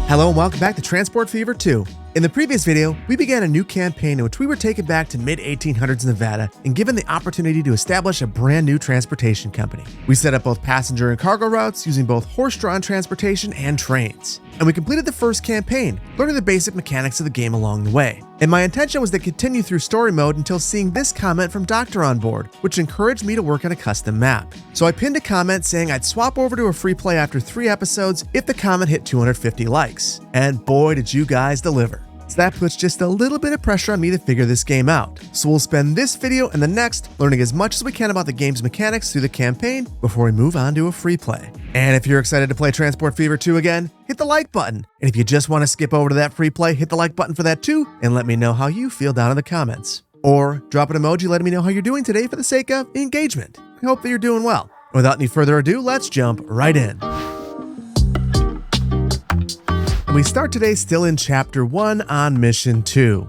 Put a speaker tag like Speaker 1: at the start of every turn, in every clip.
Speaker 1: Hello and welcome back to Transport Fever 2. In the previous video, we began a new campaign in which we were taken back to mid-1800s Nevada and given the opportunity to establish a brand new transportation company. We set up both passenger and cargo routes using both horse-drawn transportation and trains. And we completed the first campaign, learning the basic mechanics of the game along the way. And my intention was to continue through story mode until seeing this comment from Doctor on board, which encouraged me to work on a custom map. So I pinned a comment saying I'd swap over to a free play after 3 episodes if the comment hit 250 likes. And boy, did you guys deliver. So that puts just a little bit of pressure on me to figure this game out. So we'll spend this video and the next learning as much as we can about the game's mechanics through the campaign before we move on to a free play. And if you're excited to play Transport Fever 2 again, hit the like button. And if you just want to skip over to that free play, hit the like button for that too, and let me know how you feel down in the comments. Or drop an emoji letting me know how you're doing today for the sake of engagement. I hope that you're doing well. Without any further ado, let's jump right in. We start today still in Chapter 1 on Mission 2.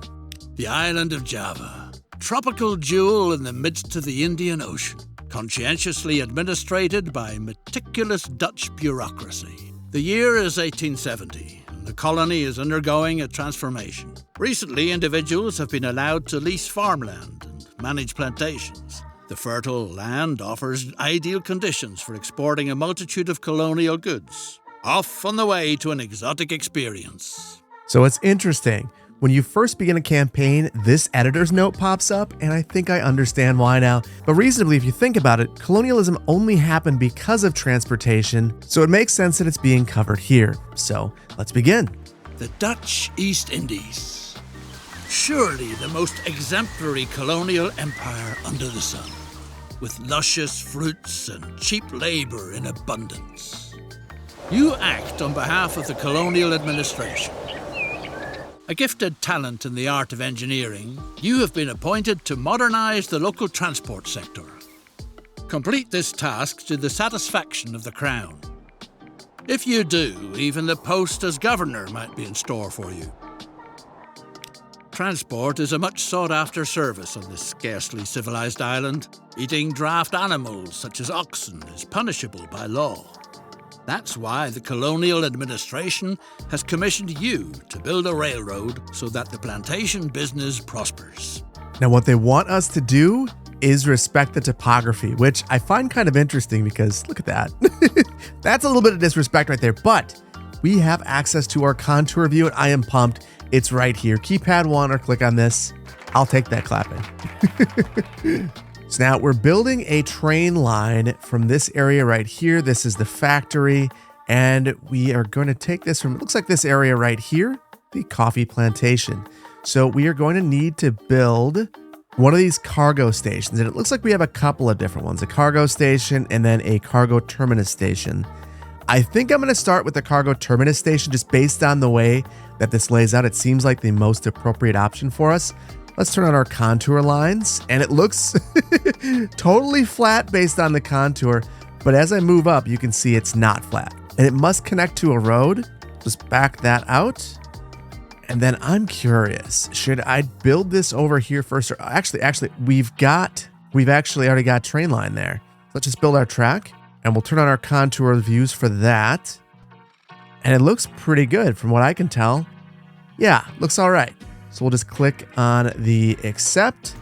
Speaker 2: The island of Java, tropical jewel in the midst of the Indian Ocean, conscientiously administrated by meticulous Dutch bureaucracy. The year is 1870, and the colony is undergoing a transformation. Recently, individuals have been allowed to lease farmland and manage plantations. The fertile land offers ideal conditions for exporting a multitude of colonial goods. Off on the way to an exotic experience.
Speaker 1: So it's interesting. When you first begin a campaign, this editor's note pops up, and I think I understand why now. But reasonably, if you think about it, colonialism only happened because of transportation, so it makes sense that it's being covered here. So let's begin.
Speaker 2: The Dutch East Indies. Surely the most exemplary colonial empire under the sun, with luscious fruits and cheap labor in abundance. You act on behalf of the colonial administration. A gifted talent in the art of engineering, you have been appointed to modernize the local transport sector. Complete this task to the satisfaction of the Crown. If you do, even the post as governor might be in store for you. Transport is a much sought-after service on this scarcely civilized island. Eating draft animals such as oxen is punishable by law. That's why the colonial administration has commissioned you to build a railroad so that the plantation business prospers.
Speaker 1: Now, what they want us to do is respect the topography, which I find kind of interesting because look at that. That's a little bit of disrespect right there, but we have access to our contour view and I am pumped. It's right here. Keypad 1 or click on this. I'll take that clapping. So now we're building a train line from this area right here. This is the factory, and we are going to take this from, it looks like this area right here, the coffee plantation. So we are going to need to build one of these cargo stations, and it looks like we have a couple of different ones, a cargo station and then a cargo terminus station. I think I'm going to start with the cargo terminus station just based on the way that this lays out. It seems like the most appropriate option for us. Let's turn on our contour lines, and it looks totally flat based on the contour, but as I move up, you can see it's not flat, and it must connect to a road. Just back that out, and then I'm curious, should I build this over here first? Or actually, we've actually already got train line there. Let's just build our track, and we'll turn on our contour views for that, and it looks pretty good from what I can tell. Yeah, looks all right. So we'll just click on the accept,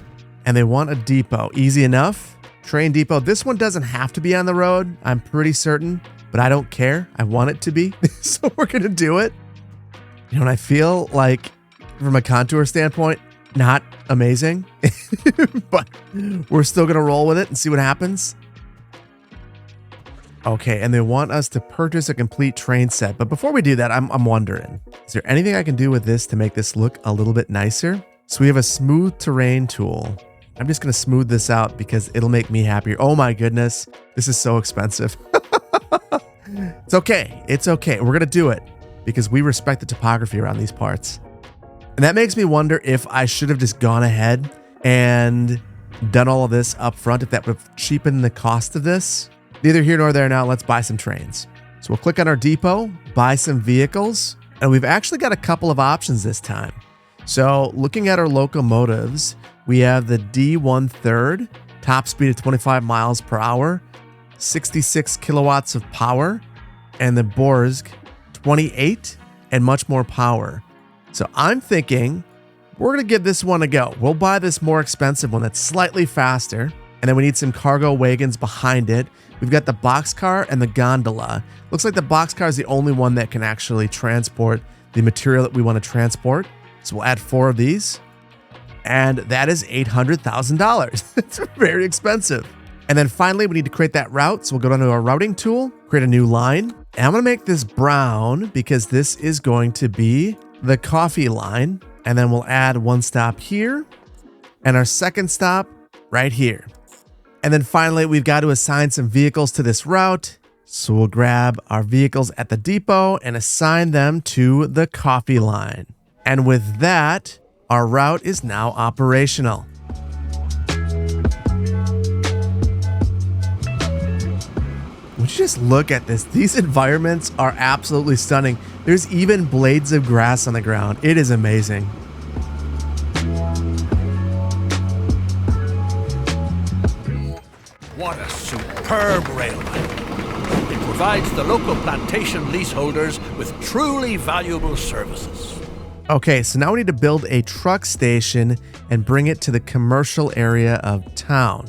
Speaker 1: and they want a depot. Easy enough. Train depot. This one doesn't have to be on the road, I'm pretty certain, but I don't care. I want it to be, so we're going to do it. You know, and I feel like from a contour standpoint, not amazing, but we're still going to roll with it and see what happens. Okay, and they want us to purchase a complete train set. But before we do that, I'm wondering, is there anything I can do with this to make this look a little bit nicer? So we have a smooth terrain tool. I'm just going to smooth this out because it'll make me happier. Oh my goodness, this is so expensive. It's okay. It's okay. We're going to do it because we respect the topography around these parts. And that makes me wonder if I should have just gone ahead and done all of this up front, if that would have cheapened the cost of this. Neither here nor there now, let's buy some trains. So we'll click on our depot, buy some vehicles, and we've actually got a couple of options this time. So looking at our locomotives, we have the D1/3, top speed of 25 miles per hour, 66 kilowatts of power, and the Borsk 28 and much more power. So I'm thinking we're going to give this one a go. We'll buy this more expensive one that's slightly faster. And then we need some cargo wagons behind it. We've got the boxcar and the gondola. Looks like the boxcar is the only one that can actually transport the material that we want to transport. So we'll add 4 of these. And that is $800,000. It's very expensive. And then finally, we need to create that route. So we'll go down to our routing tool, create a new line. And I'm going to make this brown because this is going to be the coffee line. And then we'll add 1 stop here and our second stop right here. And then finally, we've got to assign some vehicles to this route. So we'll grab our vehicles at the depot and assign them to the coffee line. And with that, our route is now operational. Would you just look at this? These environments are absolutely stunning. There's even blades of grass on the ground. It is amazing.
Speaker 2: What a superb railway. It provides the local plantation leaseholders with truly valuable services.
Speaker 1: Okay, so now we need to build a truck station and bring it to the commercial area of town.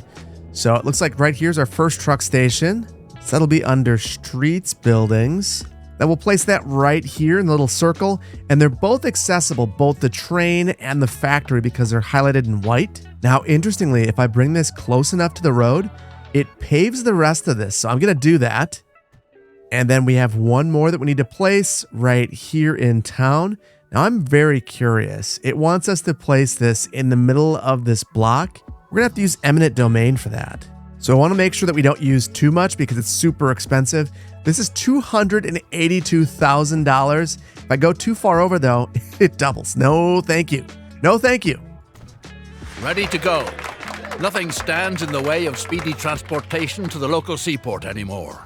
Speaker 1: So it looks like right here's our first truck station. So that'll be under streets, buildings. Then we'll place that right here in the little circle. And they're both accessible, both the train and the factory, because they're highlighted in white. Now, interestingly, if I bring this close enough to the road, it paves the rest of this. So I'm going to do that. And then we have one more that we need to place right here in town. Now I'm very curious. It wants us to place this in the middle of this block. We're going to have to use eminent domain for that. So I want to make sure that we don't use too much because it's super expensive. This is $282,000. If I go too far over though, it doubles. No, thank you. No, thank you.
Speaker 2: Ready to go. Nothing stands in the way of speedy transportation to the local seaport anymore.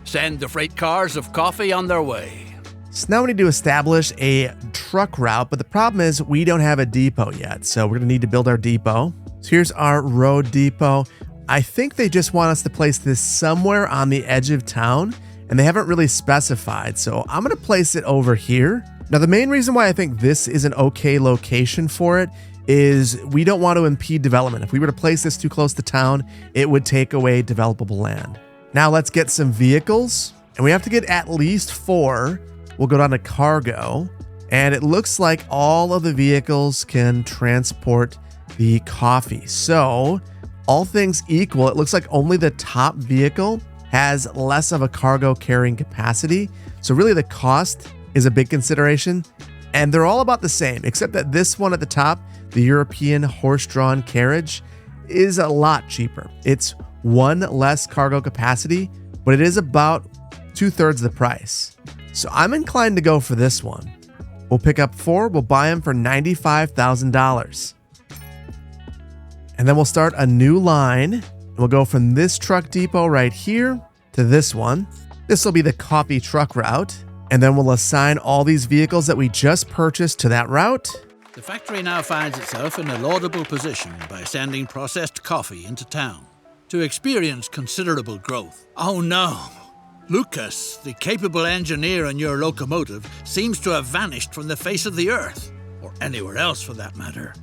Speaker 2: Send the freight cars of coffee on their way.
Speaker 1: So now we need to establish a truck route, but the problem is we don't have a depot yet. So we're going to need to build our depot. So here's our road depot. I think they just want us to place this somewhere on the edge of town, and they haven't really specified. So I'm going to place it over here. Now, the main reason why I think this is an okay location for it is we don't want to impede development. If we were to place this too close to town, it would take away developable land. Now let's get some vehicles, and we have to get at least 4. We'll go down to cargo, and it looks like all of the vehicles can transport the coffee. So all things equal, it looks like only the top vehicle has less of a cargo carrying capacity. So really the cost is a big consideration, and they're all about the same, except that this one at the top, the European horse-drawn carriage, is a lot cheaper. It's 1 less cargo capacity, but it is about 2/3 the price. So I'm inclined to go for this one. We'll pick up 4, we'll buy them for $95,000. And then we'll start a new line. We'll go from this truck depot right here to this one. This will be the coffee truck route. And then we'll assign all these vehicles that we just purchased to that route.
Speaker 2: The factory now finds itself in a laudable position by sending processed coffee into town to experience considerable growth. Oh no! Lucas, the capable engineer on your locomotive, seems to have vanished from the face of the earth, or anywhere else for that matter.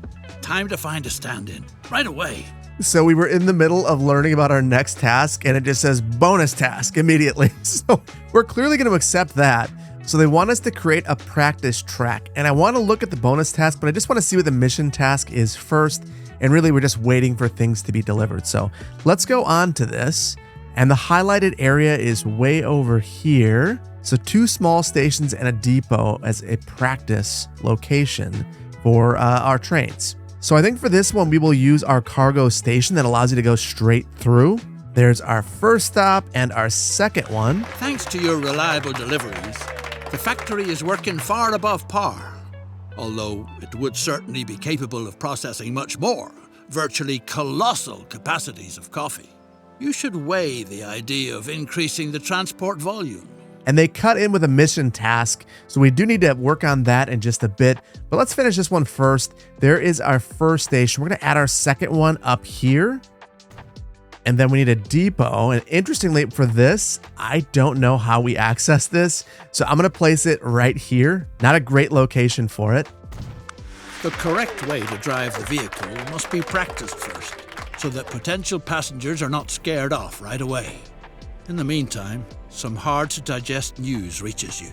Speaker 2: Time to find a stand-in, right away.
Speaker 1: So we were in the middle of learning about our next task, and it just says bonus task immediately. So we're clearly going to accept that. So they want us to create a practice track, and I want to look at the bonus task, but I just want to see what the mission task is first. And really, we're just waiting for things to be delivered. So let's go on to this. And the highlighted area is way over here. So 2 small stations and a depot as a practice location for our trains. So I think for this one, we will use our cargo station that allows you to go straight through. There's our first stop and our second one.
Speaker 2: Thanks to your reliable deliveries, the factory is working far above par, although it would certainly be capable of processing much more, virtually colossal capacities of coffee. You should weigh the idea of increasing the transport volume.
Speaker 1: And they cut in with a mission task, so we do need to work on that in just a bit. But let's finish this one first. There is our first station. We're going to add our second one up here. And then we need a depot. And interestingly, for this, I don't know how we access this. So I'm going to place it right here. Not a great location for it.
Speaker 2: The correct way to drive the vehicle must be practiced first, so that potential passengers are not scared off right away. In the meantime, some hard-to-digest news reaches you.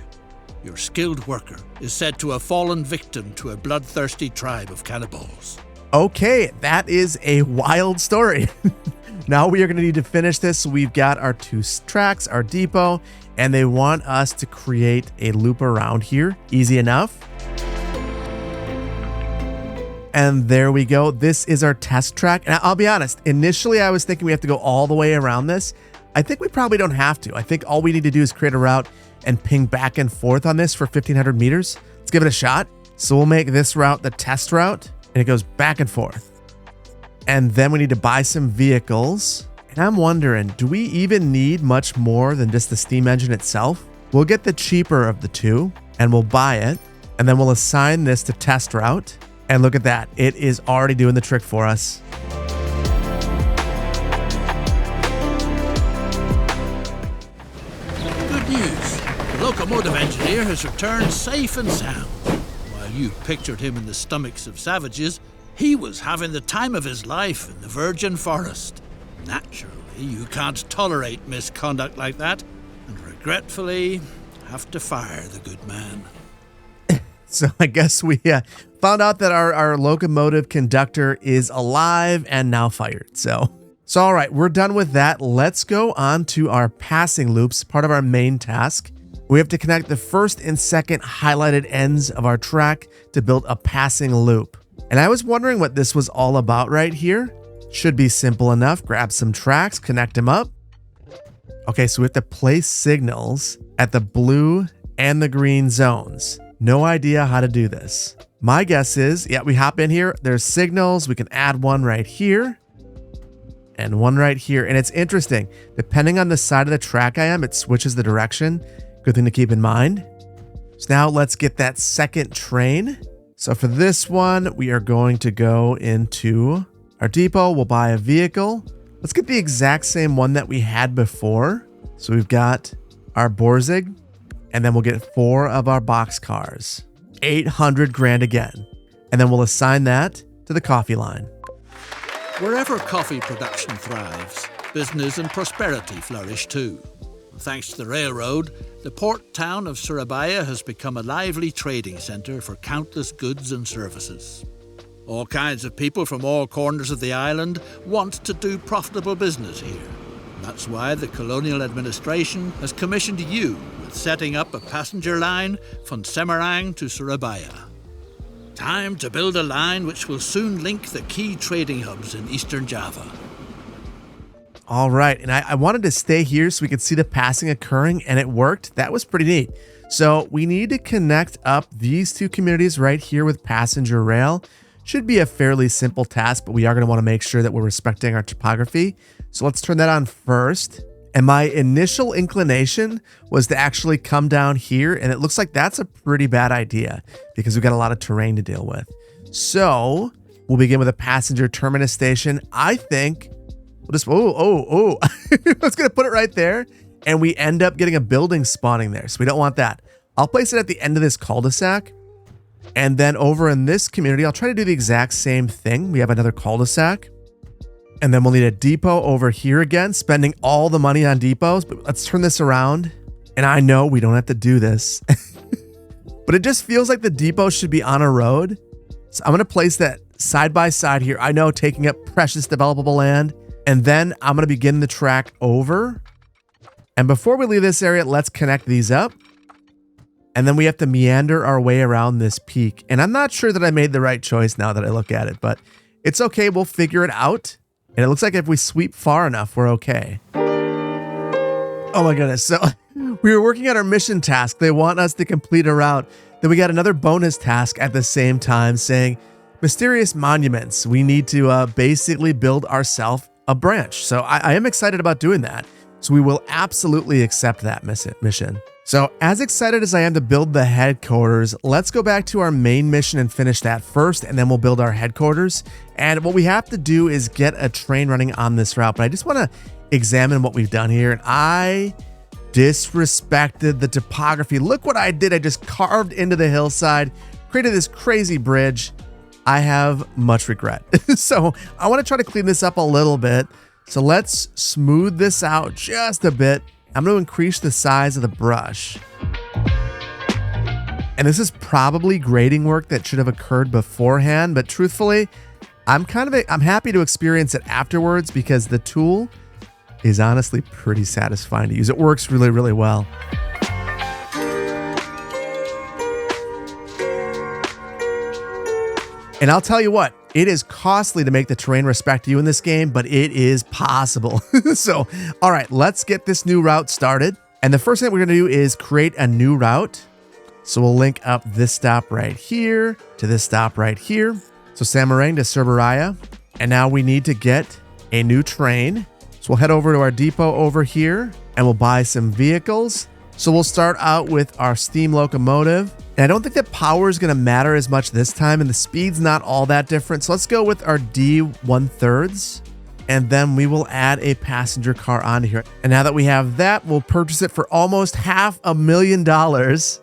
Speaker 2: Your skilled worker is said to have fallen victim to a bloodthirsty tribe of cannibals.
Speaker 1: Okay, that is a wild story. Now we are going to need to finish this. So we've got our 2 tracks, our depot, and they want us to create a loop around here. Easy enough. And there we go. This is our test track. And I'll be honest, initially I was thinking we have to go all the way around this. I think we probably don't have to. I think all we need to do is create a route and ping back and forth on this for 1,500 meters. Let's give it a shot. So we'll make this route the test route, and it goes back and forth. And then we need to buy some vehicles. And I'm wondering, do we even need much more than just the steam engine itself? We'll get the cheaper of the 2 and we'll buy it. And then we'll assign this to test route. And look at that. It is already doing the trick for us.
Speaker 2: Good news. The locomotive engineer has returned safe and sound. While you pictured him in the stomachs of savages, he was having the time of his life in the virgin forest. Naturally, you can't tolerate misconduct like that, and regretfully have to fire the good man.
Speaker 1: So I guess we found out that our locomotive conductor is alive and now fired. So all right, we're done with that. Let's go on to our passing loops, part of our main task. We have to connect the first and second highlighted ends of our track to build a passing loop. And I was wondering what this was all about right here. Should be simple enough. Grab some tracks, connect them up. Okay, so we have to place signals at the blue and the green zones. No idea how to do this. My guess is, yeah, we hop in here. There's signals. We can add one right here and one right here. And it's interesting. Depending on the side of the track I am, it switches the direction. Good thing to keep in mind. So now let's get that second train. So for this one, we are going to go into our depot. We'll buy a vehicle. Let's get the exact same one that we had before. So we've got our Borzig. And then we'll get 4 of our box cars. 800 grand again. And then we'll assign that to the coffee line.
Speaker 2: Wherever coffee production thrives, business and prosperity flourish too. Thanks to the railroad, the port town of Surabaya has become a lively trading centre for countless goods and services. All kinds of people from all corners of the island want to do profitable business here. That's why the colonial administration has commissioned you with setting up a passenger line from Semarang to Surabaya. Time to build a line which will soon link the key trading hubs in Eastern Java.
Speaker 1: All right, and I wanted to stay here so we could see the passing occurring, and it worked. That was pretty neat. So we need to connect up these 2 communities right here with passenger rail. Should be a fairly simple task, but we are going to want to make sure that we're respecting our topography. So let's turn that on first. And my initial inclination was to actually come down here, and it looks like that's a pretty bad idea because we've got a lot of terrain to deal with. So we'll begin with a passenger terminus station. I think we'll just, I was going to put it right there, and we end up getting a building spawning there. So we don't want that. I'll place it at the end of this cul-de-sac. And then over in this community, I'll try to do the exact same thing. We have another cul-de-sac. And then we'll need a depot over here again, spending all the money on depots. But let's turn this around. And I know we don't have to do this. But it just feels like the depot should be on a road. So I'm going to place that side by side here. I know, taking up precious developable land. And then I'm going to begin the track over. And before we leave this area, let's connect these up. And then we have to meander our way around this peak. And I'm not sure that I made the right choice now that I look at it, but it's okay. We'll figure it out. And it looks like if we sweep far enough, we're okay. Oh my goodness. So we were working on our mission task. They want us to complete a route. Then we got another bonus task at the same time saying, mysterious monuments. We need to basically build ourselves a branch. So I am excited about doing that. So we will absolutely accept that mission. So as excited as I am to build the headquarters, let's go back to our main mission and finish that first, and then we'll build our headquarters. And what we have to do is get a train running on this route, but I just want to examine what we've done here. And I disrespected the topography. Look what I did. I just carved into the hillside, created this crazy bridge. I have much regret. So I want to try to clean this up a little bit. So let's smooth this out just a bit. I'm going to increase the size of the brush. And this is probably grading work that should have occurred beforehand, but truthfully, I'm happy to experience it afterwards because the tool is honestly pretty satisfying to use. It works really, really well. And I'll tell you what, it is costly to make the terrain respect you in this game, but it is possible. So, all right, let's get this new route started. And the first thing we're gonna do is create a new route. So we'll link up this stop right here to this stop right here. So Samarang to Surabaya. And now we need to get a new train. So we'll head over to our depot over here and we'll buy some vehicles. So we'll start out with our steam locomotive. And I don't think that power is going to matter as much this time, and the speed's not all that different. So let's go with our D1/3, and then we will add a passenger car onto here. And now that we have that, we'll purchase it for almost $500,000,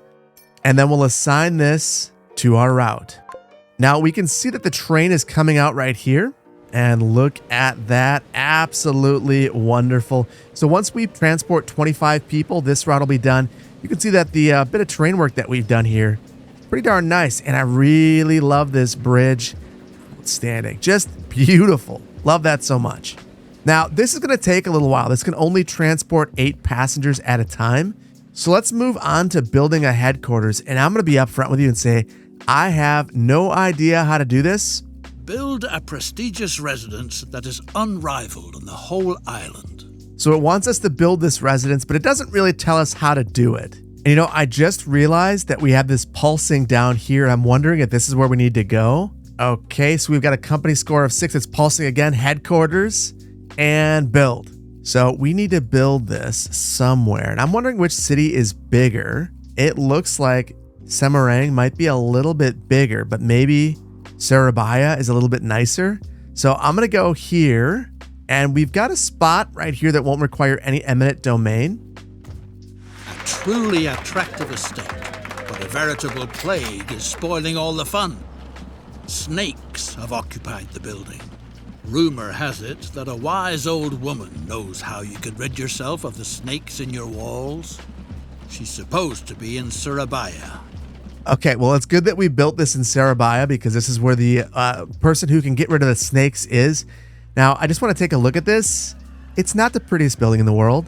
Speaker 1: and then we'll assign this to our route. Now we can see that the train is coming out right here, and look at that. Absolutely wonderful. So once we transport 25 people, this route will be done. You can see that the bit of terrain work that we've done here is pretty darn nice. And I really love this bridge. Outstanding. Just beautiful. Love that so much. Now, this is going to take a little while. This can only transport 8 passengers at a time. So let's move on to building a headquarters. And I'm going to be upfront with you and say, I have no idea how to do this.
Speaker 2: Build a prestigious residence that is unrivaled on the whole island.
Speaker 1: So it wants us to build this residence, but it doesn't really tell us how to do it. And you know, I just realized that we have this pulsing down here. I'm wondering if this is where we need to go. Okay, so we've got a company score of 6. It's pulsing again, headquarters, and build. So we need to build this somewhere. And I'm wondering which city is bigger. It looks like Semarang might be a little bit bigger, but maybe Surabaya is a little bit nicer. So I'm going to go here. And we've got a spot right here that won't require any eminent domain.
Speaker 2: A truly attractive estate, but a veritable plague is spoiling all the fun. Snakes have occupied the building. Rumor has it that a wise old woman knows how you could rid yourself of the snakes in your walls. She's supposed to be in Surabaya.
Speaker 1: Okay, well, it's good that we built this in Surabaya because this is where the person who can get rid of the snakes is. Now, I just want to take a look at this. It's not the prettiest building in the world.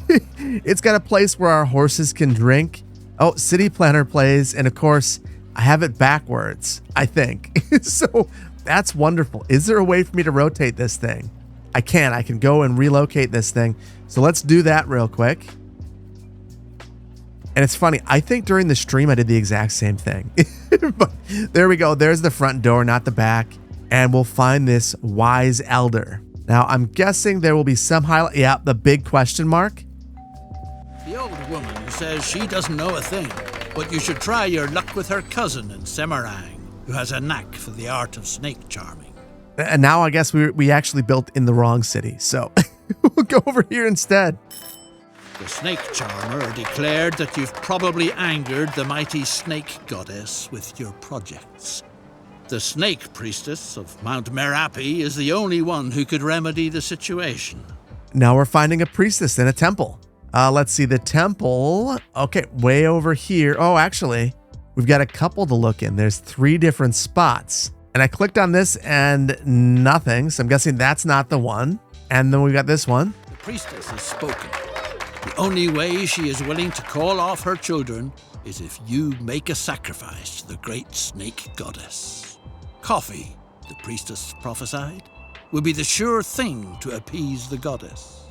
Speaker 1: It's got a place where our horses can drink. Oh, City Planner plays. And of course, I have it backwards, I think. So that's wonderful. Is there a way for me to rotate this thing? I can. I can go and relocate this thing. So let's do that real quick. And it's funny. I think during the stream, I did the exact same thing. But there we go. There's the front door, not the back. And we'll find this wise elder. Now, I'm guessing there will be some highlight. Yeah, the big question mark.
Speaker 2: The old woman says she doesn't know a thing, but you should try your luck with her cousin in Semarang, who has a knack for the art of snake charming.
Speaker 1: And now I guess we actually built in the wrong city. So we'll go over here instead.
Speaker 2: The snake charmer declared that you've probably angered the mighty snake goddess with your projects. The snake priestess of Mount Merapi is the only one who could remedy the situation.
Speaker 1: Now we're finding a priestess in a temple. Let's see the temple. Okay, way over here. Oh, actually, we've got a couple to look in. There's 3 different spots. And I clicked on this and nothing. So I'm guessing that's not the one. And then we've got this one.
Speaker 2: The priestess has spoken. The only way she is willing to call off her children is if you make a sacrifice to the great snake goddess. Coffee, the priestess prophesied, will be the sure thing to appease the goddess.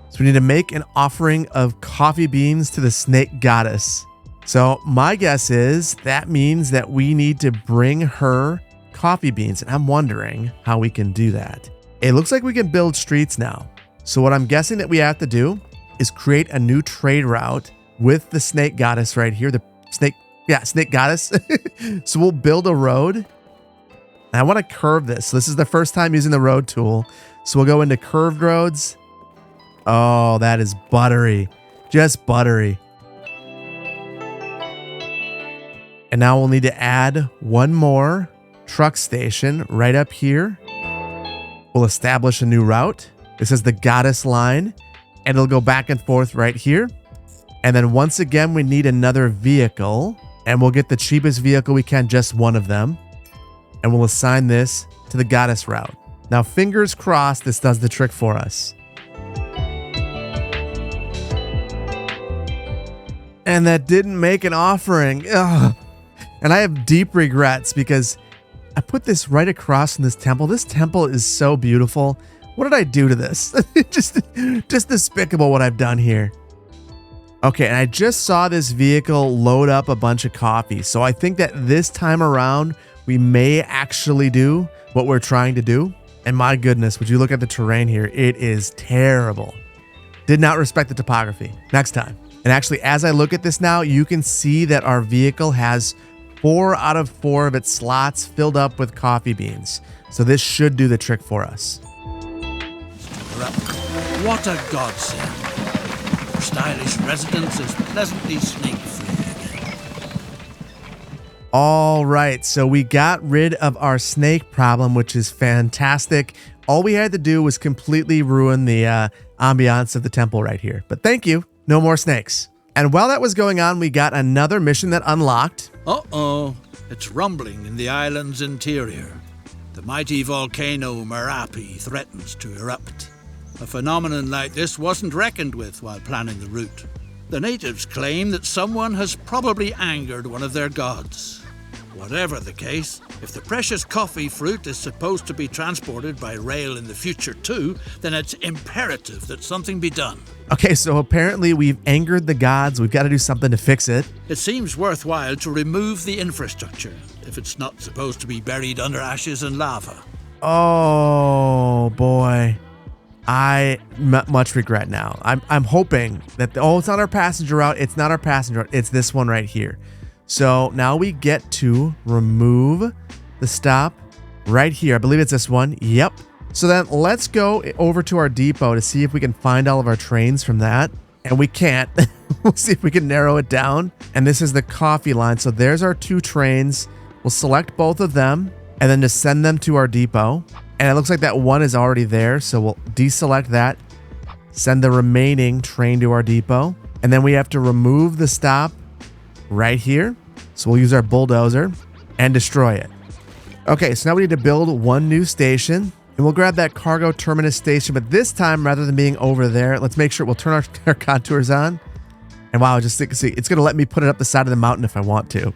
Speaker 1: So we need to make an offering of coffee beans to the snake goddess. So my guess is that means that we need to bring her coffee beans. And I'm wondering how we can do that. It looks like we can build streets now. So what I'm guessing that we have to do is create a new trade route with the snake goddess right here. The snake goddess. So we'll build a road. And I want to curve this. So this is the first time using the road tool. So we'll go into curved roads. Oh, that is buttery. Just buttery. And now we'll need to add one more truck station right up here. We'll establish a new route. This is the goddess line, and it'll go back and forth right here. And then once again, we need another vehicle, and we'll get the cheapest vehicle we can, just one of them. And we'll assign this to the goddess route. Now, fingers crossed, this does the trick for us. And that didn't make an offering. Ugh. And I have deep regrets because I put this right across from this temple. This temple is so beautiful. What did I do to this? just despicable what I've done here. Okay, and I just saw this vehicle load up a bunch of coffee. So I think that this time around, we may actually do what we're trying to do. And my goodness, would you look at the terrain here? It is terrible. Did not respect the topography. Next time. And actually, as I look at this now, you can see that our vehicle has 4 out of 4 of its slots filled up with coffee beans. So this should do the trick for us.
Speaker 2: What a godsend. Our stylish residence is pleasantly snake-free again.
Speaker 1: All right, so we got rid of our snake problem, which is fantastic. All we had to do was completely ruin the ambiance of the temple right here. But thank you, no more snakes. And while that was going on, we got another mission that unlocked.
Speaker 2: Uh-oh, it's rumbling in the island's interior. The mighty volcano Merapi threatens to erupt. A phenomenon like this wasn't reckoned with while planning the route. The natives claim that someone has probably angered one of their gods. Whatever the case, if the precious coffee fruit is supposed to be transported by rail in the future too, then it's imperative that something be done.
Speaker 1: Okay, so apparently we've angered the gods. We've got to do something to fix it.
Speaker 2: It seems worthwhile to remove the infrastructure if it's not supposed to be buried under ashes and lava.
Speaker 1: Oh, boy. I much regret now. I'm hoping that, it's not our passenger route. It's not our passenger route. It's this one right here. So now we get to remove the stop right here. I believe it's this one. Yep. So then let's go over to our depot to see if we can find all of our trains from that. And we can't. We'll see if we can narrow it down. And this is the coffee line. So there's our 2 trains. We'll select both of them and then just send them to our depot. And it looks like that one is already there. So we'll deselect that, send the remaining train to our depot. And then we have to remove the stop right here. So we'll use our bulldozer and destroy it. Okay, so now we need to build one new station. And we'll grab that cargo terminus station, but this time, rather than being over there, let's make sure we'll turn our contours on. And wow, just see, it's going to let me put it up the side of the mountain if I want to.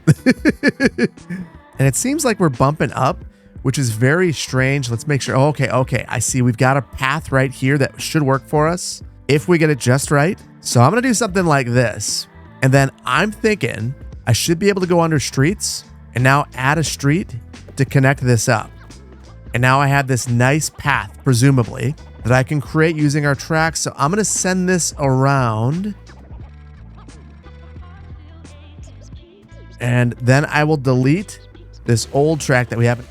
Speaker 1: And it seems like we're bumping up, which is very strange. Let's make sure. Oh, okay. I see we've got a path right here that should work for us if we get it just right. So I'm going to do something like this. And then I'm thinking I should be able to go under streets and now add a street to connect this up. And now I have this nice path, presumably, that I can create using our tracks. So I'm going to send this around. And then I will delete this old track that we have.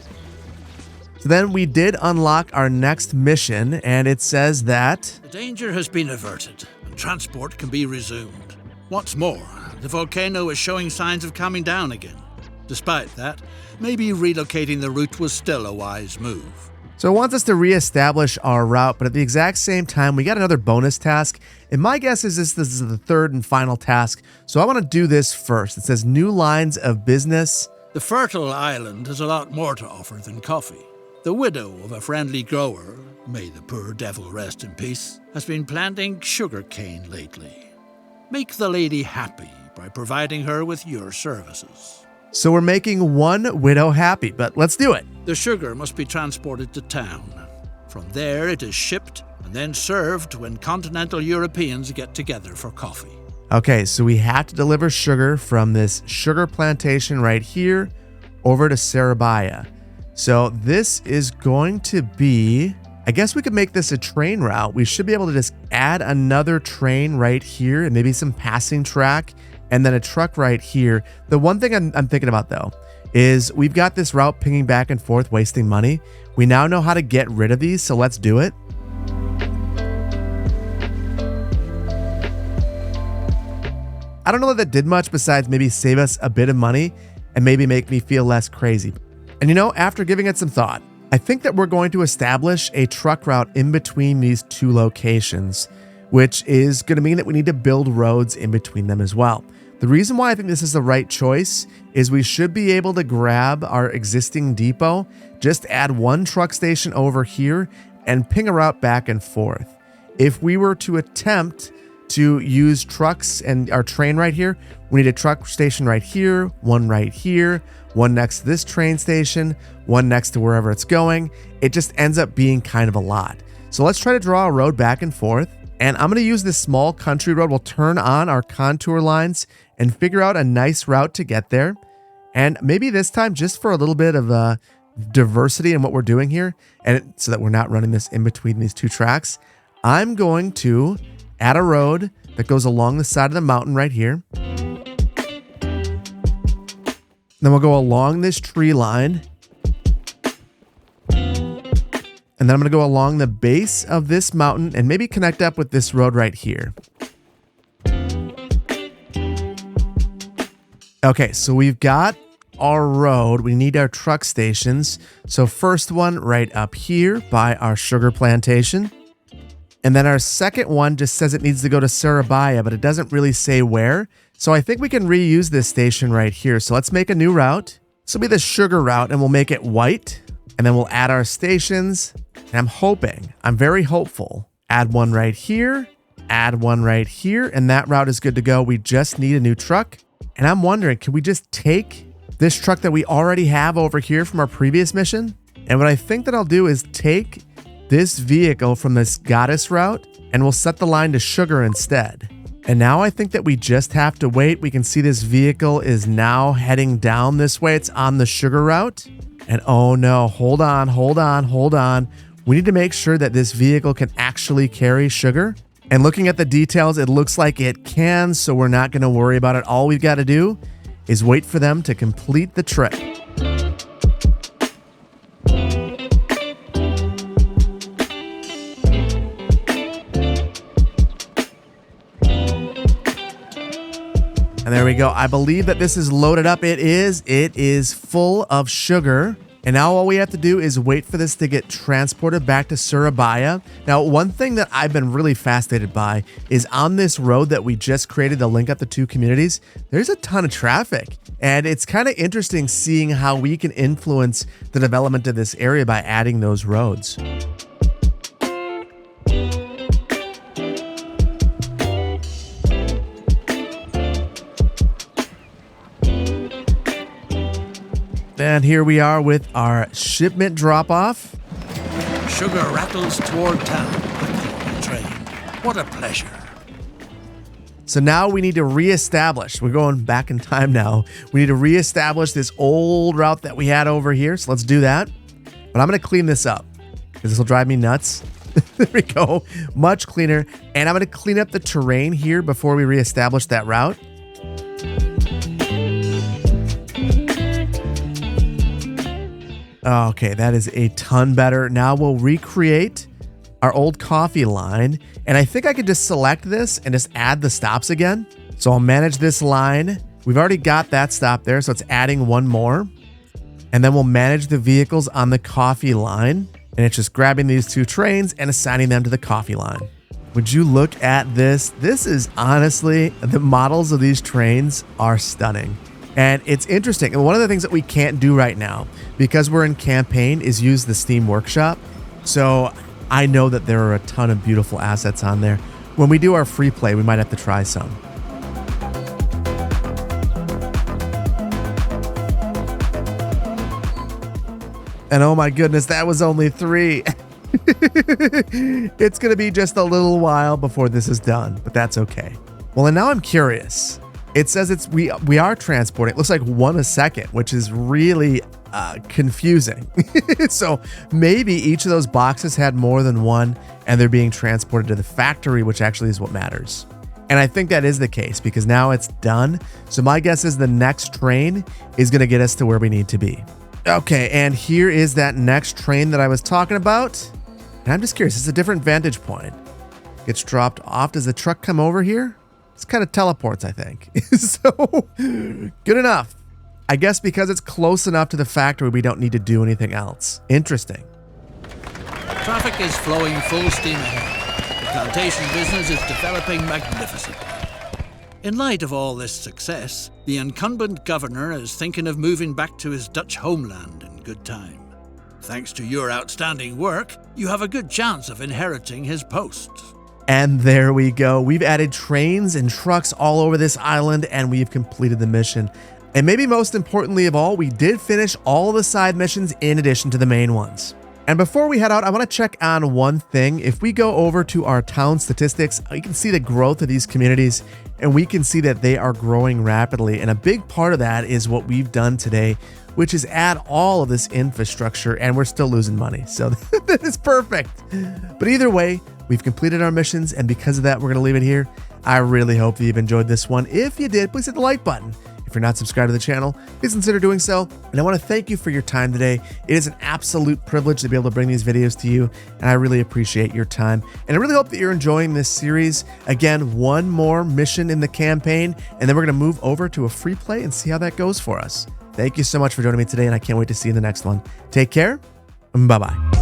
Speaker 1: So then we did unlock our next mission, and it says that
Speaker 2: the danger has been averted and transport can be resumed. What's more, the volcano is showing signs of calming down again. Despite that, maybe relocating the route was still a wise move.
Speaker 1: So it wants us to reestablish our route, but at the exact same time, we got another bonus task. And my guess is this is the third and final task. So I want to do this first. It says new lines of business.
Speaker 2: The fertile island has a lot more to offer than coffee. The widow of a friendly grower, may the poor devil rest in peace, has been planting sugarcane lately. Make the lady happy by providing her with your services.
Speaker 1: So we're making one widow happy, but let's do it.
Speaker 2: The sugar must be transported to town. From there, it is shipped and then served when continental Europeans get together for coffee.
Speaker 1: Okay, so we have to deliver sugar from this sugar plantation right here over to Surabaya. So this is going to be I guess we could make this a train route. We should be able to just add another train right here and maybe some passing track and then a truck right here. The one thing I'm thinking about though is we've got this route pinging back and forth, wasting money. We now know how to get rid of these, so let's do it. I don't know that that did much besides maybe save us a bit of money and maybe make me feel less crazy. And you know, after giving it some thought, I think that we're going to establish a truck route in between these two locations, which is going to mean that we need to build roads in between them as well. The reason why I think this is the right choice is we should be able to grab our existing depot, just add one truck station over here and ping a route back and forth. If we were to attempt to use trucks and our train right here, we need a truck station right here, one next to this train station, one next to wherever it's going. It just ends up being kind of a lot. So let's try to draw a road back and forth. And I'm going to use this small country road. We'll turn on our contour lines and figure out a nice route to get there. And maybe this time, just for a little bit of diversity in what we're doing here, and so that we're not running this in between these two tracks, I'm going to add a road that goes along the side of the mountain right here. Then we'll go along this tree line. And then I'm going to go along the base of this mountain and maybe connect up with this road right here. Okay, so we've got our road. We need our truck stations. So first one right up here by our sugar plantation. And then our second one just says it needs to go to Surabaya, but it doesn't really say where. So I think we can reuse this station right here. So let's make a new route. This will be the sugar route and we'll make it white. And then we'll add our stations. And I'm very hopeful. Add one right here, add one right here, and that route is good to go. We just need a new truck. And I'm wondering, can we just take this truck that we already have over here from our previous mission? And what I think that I'll do is take this vehicle from this goddess route and we'll set the line to sugar instead. And now I think that we just have to wait. We can see this vehicle is now heading down this way. It's on the sugar route. And oh no, hold on. We need to make sure that this vehicle can actually carry sugar. And looking at the details, it looks like it can, so we're not going to worry about it. All we've got to do is wait for them to complete the trip. And there we go. I believe that this is loaded up. It is full of sugar. And now all we have to do is wait for this to get transported back to Surabaya. Now, one thing that I've been really fascinated by is on this road that we just created to link up the two communities, there's a ton of traffic. And it's kind of interesting seeing how we can influence the development of this area by adding those roads. And here we are with our shipment drop-off.
Speaker 2: Sugar rattles toward town with the train. What a pleasure.
Speaker 1: So now we need to reestablish. We're going back in time now. We need to reestablish this old route that we had over here. So let's do that. But I'm going to clean this up because this will drive me nuts. There we go. Much cleaner. And I'm going to clean up the terrain here before we reestablish that route. Okay, that is a ton better. Now we'll recreate our old coffee line. And I think I could just select this and just add the stops again. So I'll manage this line. We've already got that stop there, so it's adding one more. And then we'll manage the vehicles on the coffee line. And it's just grabbing these two trains and assigning them to the coffee line. Would you look at this? This is honestly, the models of these trains are stunning. And it's interesting. And one of the things that we can't do right now, because we're in campaign, is use the Steam Workshop. So I know that there are a ton of beautiful assets on there. When we do our free play, we might have to try some. And oh my goodness, that was only 3. It's going to be just a little while before this is done, but that's okay. Well, and now I'm curious. It says we are transporting. It looks like 1 a second, which is really confusing. So maybe each of those boxes had more than one and they're being transported to the factory, which actually is what matters. And I think that is the case because now it's done. So my guess is the next train is going to get us to where we need to be. Okay, and here is that next train that I was talking about. And I'm just curious, it's a different vantage point. Gets dropped off. Does the truck come over here? It's kind of teleports, I think. So, good enough. I guess because it's close enough to the factory, we don't need to do anything else. Interesting.
Speaker 2: Traffic is flowing full steam ahead. The plantation business is developing magnificently. In light of all this success, the incumbent governor is thinking of moving back to his Dutch homeland in good time. Thanks to your outstanding work, you have a good chance of inheriting his post.
Speaker 1: And there we go. We've added trains and trucks all over this island, and we've completed the mission. And maybe most importantly of all, we did finish all the side missions in addition to the main ones. And before we head out, I want to check on one thing. If we go over to our town statistics, you can see the growth of these communities, and we can see that they are growing rapidly. And a big part of that is what we've done today, which is add all of this infrastructure, and we're still losing money. So that is perfect. But either way, we've completed our missions, and because of that, we're going to leave it here. I really hope that you've enjoyed this one. If you did, please hit the like button. If you're not subscribed to the channel, please consider doing so. And I want to thank you for your time today. It is an absolute privilege to be able to bring these videos to you, and I really appreciate your time. And I really hope that you're enjoying this series. Again, one more mission in the campaign, and then we're going to move over to a free play and see how that goes for us. Thank you so much for joining me today, and I can't wait to see you in the next one. Take care. Bye-bye.